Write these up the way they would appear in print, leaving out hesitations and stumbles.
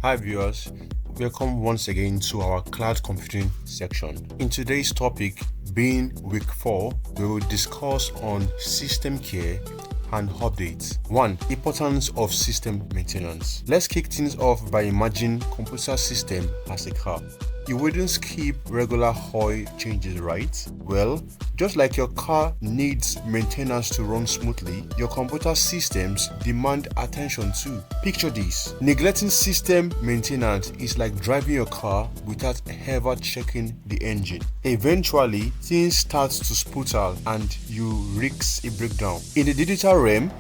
Hi viewers, welcome once again to our cloud computing section. In today's topic, being week 4, we will discuss on system care and updates. 1. Importance of system maintenance. Let's kick things off by imagining computer system as a car. You wouldn't skip regular oil changes, right? Well, just like your car needs maintenance to run smoothly, your computer systems demand attention too. Picture this. Neglecting system maintenance is like driving your car without ever checking the engine. Eventually, things start to sputter and you risk a breakdown. In the digital realm,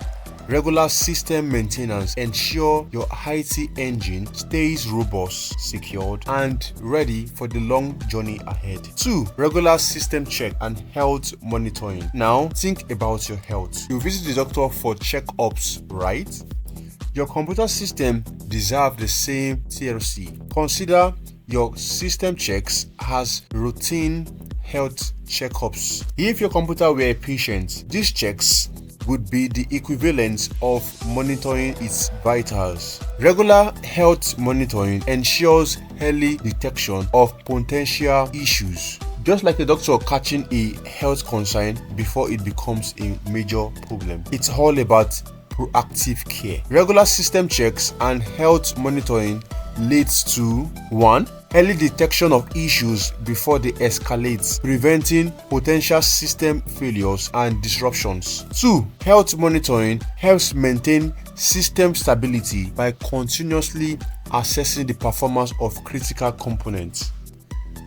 regular system maintenance ensure your IT engine stays robust, secured, and ready for the long journey ahead. 2. Regular system check and health monitoring. Now, think about your health. You visit the doctor for checkups, right? Your computer system deserves the same TLC. Consider your system checks as routine health checkups. If your computer were a patient, these checks would be the equivalent of monitoring its vitals. Regular health monitoring ensures early detection of potential issues, just like a doctor catching a health concern before it becomes a major problem. It's all about proactive care. Regular system checks and health monitoring leads to 1. Early detection of issues before they escalate, preventing potential system failures and disruptions. 2. Health monitoring helps maintain system stability by continuously assessing the performance of critical components.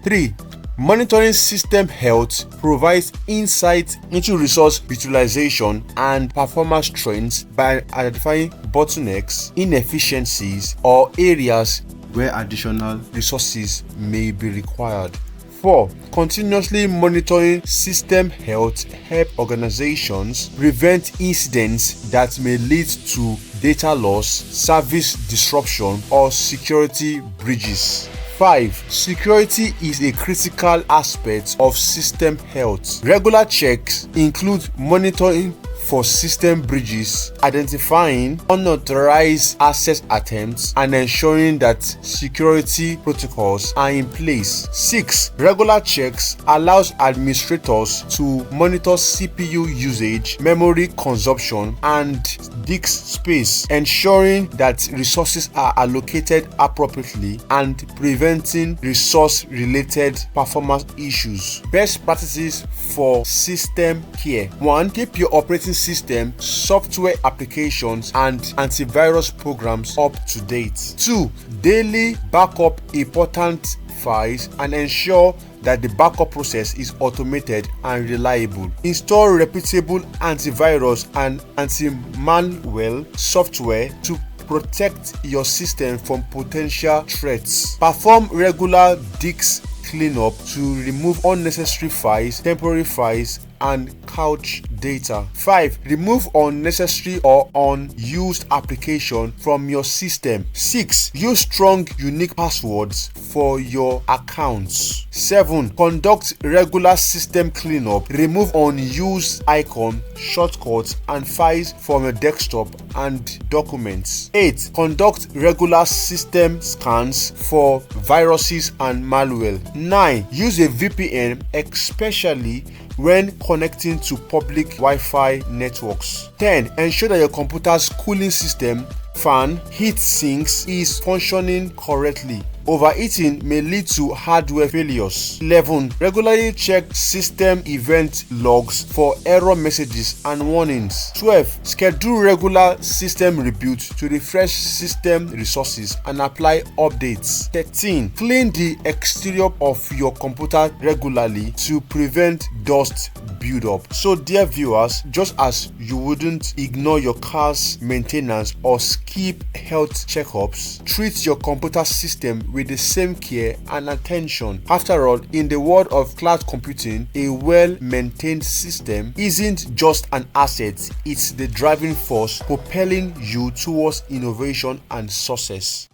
3. Monitoring system health provides insight into resource utilization and performance trends by identifying bottlenecks, inefficiencies, or areas where additional resources may be required. 4. Continuously monitoring system health helps organizations prevent incidents that may lead to data loss, service disruption, or security breaches. 5. Security is a critical aspect of system health. Regular checks include monitoring for system breaches, identifying unauthorized access attempts, and ensuring that security protocols are in place. 6. Regular checks allows administrators to monitor CPU usage, memory consumption, and disk space, ensuring that resources are allocated appropriately and preventing resource-related performance issues. Best practices for system care. 1. Keep your operating system, software applications, and antivirus programs up to date. 2. Daily backup important files and ensure that the backup process is automated and reliable. Install reputable antivirus and anti-malware software to protect your system from potential threats. Perform regular disk cleanup to remove unnecessary files, temporary files, and cache data. 5. Remove unnecessary or unused application from your system. 6. Use strong, unique passwords for your accounts. 7. Conduct regular system cleanup. Remove unused icons, shortcuts, and files from your desktop and documents. 8. Conduct regular system scans for viruses and malware. 9. Use a VPN, especially when connecting to public Wi-Fi networks. 10. Ensure that your computer's cooling system, fan, heat sinks is functioning correctly. Overheating may lead to hardware failures. 11. Regularly check system event logs for error messages and warnings. 12. Schedule regular system reboots to refresh system resources and apply updates. 13. Clean the exterior of your computer regularly to prevent dust buildup. So dear viewers, just as you wouldn't ignore your car's maintenance or skip health checkups, treat your computer system with the same care and attention. After all, in the world of cloud computing, a well-maintained system isn't just an asset, it's the driving force propelling you towards innovation and success.